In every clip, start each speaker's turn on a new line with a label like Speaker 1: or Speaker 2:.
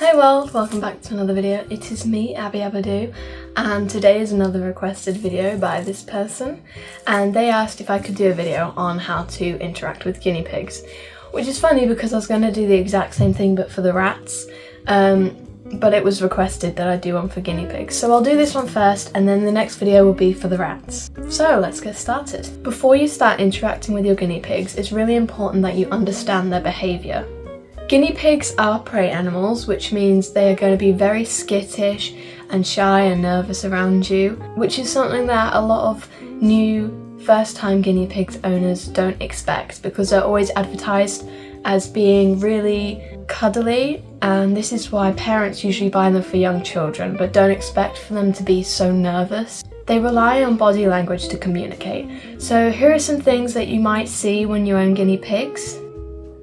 Speaker 1: Hi world, welcome back to another video. It is me, Abby Abadoo, and today is another requested video by this person, and they asked if I could do a video on how to interact with guinea pigs, which is funny because I was going to do the exact same thing but for the rats, but it was requested that I do one for guinea pigs. So I'll do this one first and then the next video will be for the rats. So let's get started. Before you start interacting with your guinea pigs, it's really important that you understand their behaviour. Guinea pigs are prey animals, which means they are going to be very skittish and shy and nervous around you, which is something that a lot of new first-time guinea pigs owners don't expect because they're always advertised as being really cuddly, and this is why parents usually buy them for young children but don't expect for them to be so nervous. They rely on body language to communicate. So here are some things that you might see when you own guinea pigs.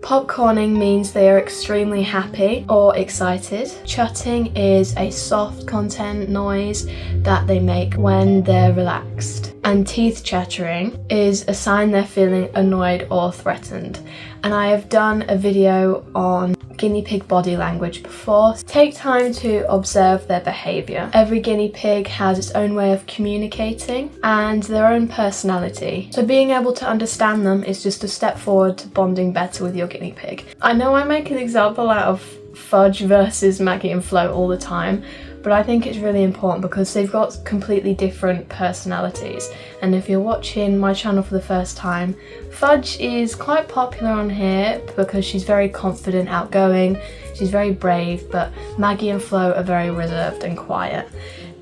Speaker 1: Popcorning means they are extremely happy or excited. Chutting is a soft content noise that they make when they're relaxed. And teeth chattering is a sign they're feeling annoyed or threatened. And I have done a video on guinea pig body language before. Take time to observe their behaviour. Every guinea pig has its own way of communicating and their own personality. So being able to understand them is just a step forward to bonding better with your guinea pig. I know I make an example out of Fudge versus Maggie and Flo all the time, but I think it's really important because they've got completely different personalities. And if you're watching my channel for the first time, Fudge is quite popular on here because she's very confident, outgoing, she's very brave, but Maggie and Flo are very reserved and quiet.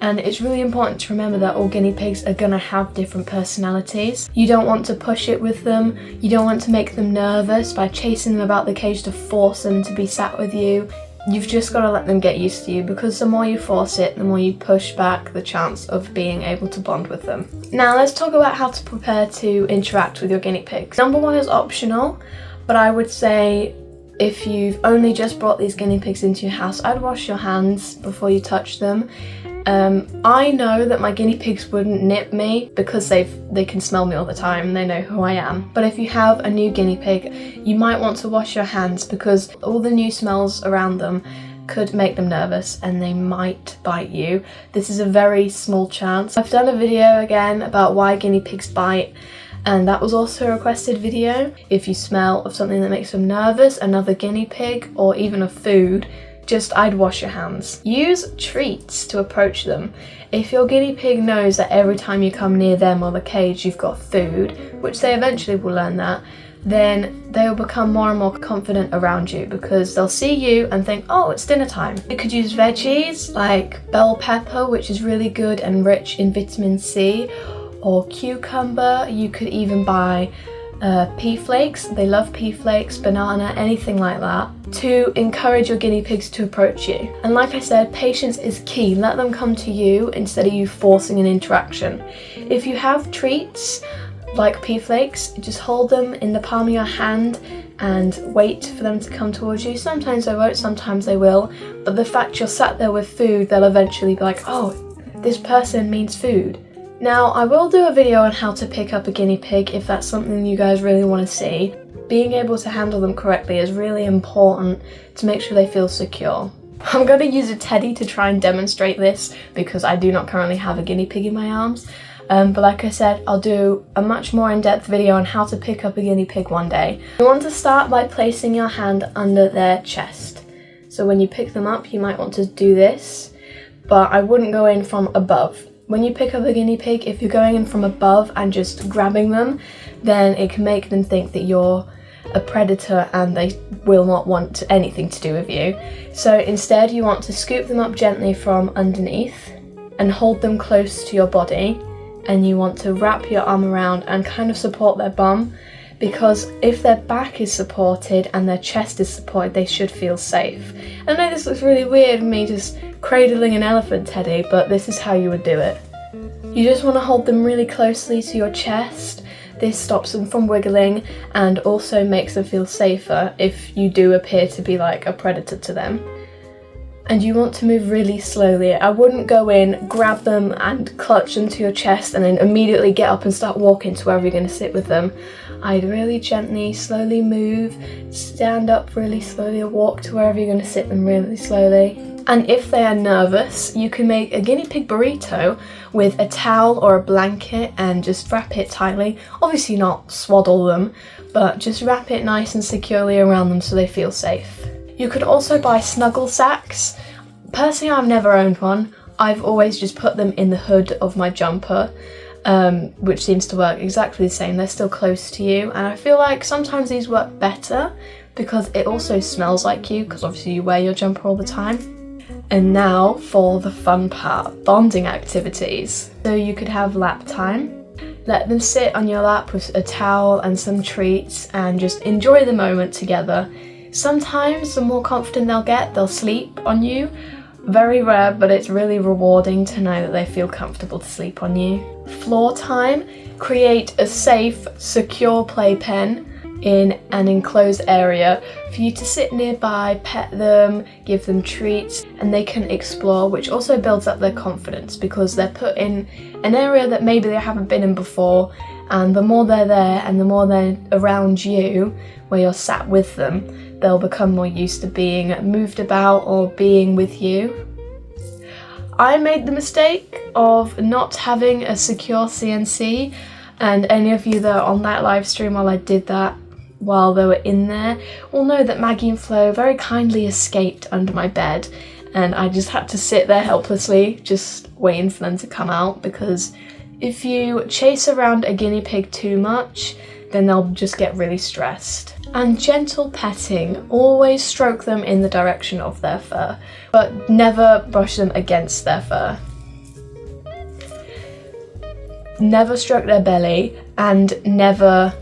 Speaker 1: And it's really important to remember that all guinea pigs are gonna have different personalities. You don't want to push it with them, you don't want to make them nervous by chasing them about the cage to force them to be sat with you. You've just got to let them get used to you because the more you force it, the more you push back the chance of being able to bond with them. Now let's talk about how to prepare to interact with your guinea pigs. Number one is optional, but I would say if you've only just brought these guinea pigs into your house, I'd wash your hands before you touch them. I know that my guinea pigs wouldn't nip me because they can smell me all the time and they know who I am. But if you have a new guinea pig, you might want to wash your hands because all the new smells around them could make them nervous and they might bite you. This is a very small chance. I've done a video again about why guinea pigs bite, and that was also a requested video. If you smell of something that makes them nervous, another guinea pig or even a food, I'd wash your hands. Use treats to approach them. If your guinea pig knows that every time you come near them or the cage you've got food, which they eventually will learn that, then they'll become more and more confident around you because they'll see you and think, oh, it's dinner time. You could use veggies like bell pepper, which is really good and rich in vitamin C, or cucumber. You could even buy pea flakes, they love pea flakes, banana, anything like that, to encourage your guinea pigs to approach you. And like I said, patience is key. Let them come to you instead of you forcing an interaction. If you have treats like pea flakes, just hold them in the palm of your hand and wait for them to come towards you. Sometimes they won't, sometimes they will, but the fact you're sat there with food, they'll eventually be like, oh, this person means food. Now, I will do a video on how to pick up a guinea pig if that's something you guys really want to see. Being able to handle them correctly is really important to make sure they feel secure. I'm going to use a teddy to try and demonstrate this because I do not currently have a guinea pig in my arms. But like I said, I'll do a much more in-depth video on how to pick up a guinea pig one day. You want to start by placing your hand under their chest. So when you pick them up, you might want to do this, but I wouldn't go in from above. When you pick up a guinea pig, if you're going in from above and just grabbing them, then it can make them think that you're a predator and they will not want anything to do with you. So instead you want to scoop them up gently from underneath and hold them close to your body, and you want to wrap your arm around and kind of support their bum, because if their back is supported and their chest is supported, they should feel safe. I know this looks really weird, me just cradling an elephant teddy, but this is how you would do it. You just want to hold them really closely to your chest. This stops them from wiggling and also makes them feel safer if you do appear to be like a predator to them. and you want to move really slowly. I wouldn't go in, grab them and clutch them to your chest and then immediately get up and start walking to wherever you're going to sit with them. I'd really gently, slowly move, stand up really slowly, or walk to wherever you're going to sit them really slowly. And if they are nervous, you can make a guinea pig burrito with a towel or a blanket and just wrap it tightly. Obviously not swaddle them, but just wrap it nice and securely around them so they feel safe. You could also buy snuggle sacks. Personally, I've never owned one. I've always just put them in the hood of my jumper, which seems to work exactly the same. They're still close to you, and I feel like sometimes these work better because it also smells like you, because obviously you wear your jumper all the time. And now for the fun part, bonding activities. So you could have lap time. Let them sit on your lap with a towel and some treats and just enjoy the moment together. Sometimes the more confident they'll get, they'll sleep on you. Very rare, but it's really rewarding to know that they feel comfortable to sleep on you. Floor time. Create a safe, secure playpen in an enclosed area for you to sit nearby, pet them, give them treats, and they can explore, which also builds up their confidence because they're put in an area that maybe they haven't been in before, and the more they're there and the more they're around you, where you're sat with them, they'll become more used to being moved about or being with you. I made the mistake of not having a secure CNC, and any of you that are on that live stream while I did that, while they were in there, will know that Maggie and Flo very kindly escaped under my bed, and I just had to sit there helplessly, just waiting for them to come out, because if you chase around a guinea pig too much, then they'll just get really stressed. And gentle petting, always stroke them in the direction of their fur, but never brush them against their fur. Never stroke their belly, and never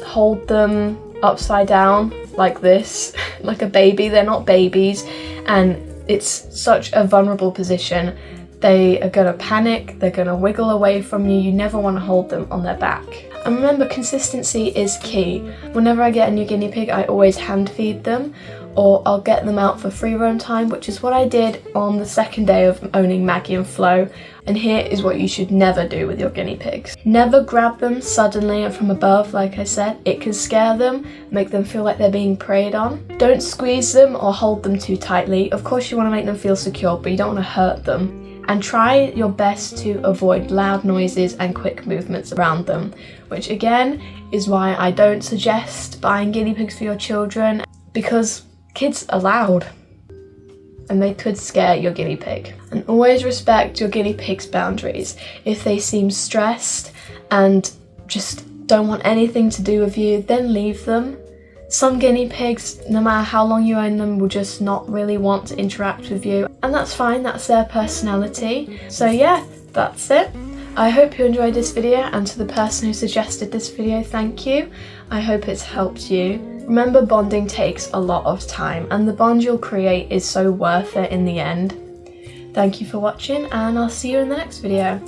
Speaker 1: hold them upside down like this, like a baby. They're not babies, and it's such a vulnerable position. They are gonna panic, they're gonna wiggle away from you. You never want to hold them on their back. And remember, consistency is key. Whenever I get a new guinea pig, I always hand feed them, or I'll get them out for free roam time, which is what I did on the second day of owning Maggie and Flo. And here is what you should never do with your guinea pigs. Never grab them suddenly and from above, like I said. It can scare them, make them feel like they're being preyed on. Don't squeeze them or hold them too tightly. Of course you want to make them feel secure, but you don't want to hurt them. And try your best to avoid loud noises and quick movements around them, which again is why I don't suggest buying guinea pigs for your children, because kids are loud and they could scare your guinea pig. And always respect your guinea pig's boundaries. If they seem stressed and just don't want anything to do with you, then leave them. Some guinea pigs, no matter how long you own them, will just not really want to interact with you, and that's fine, that's their personality. So yeah, that's it. I hope you enjoyed this video, and to the person who suggested this video, thank you. I hope it's helped you. Remember, bonding takes a lot of time, and the bond you'll create is so worth it in the end. Thank you for watching, and I'll see you in the next video.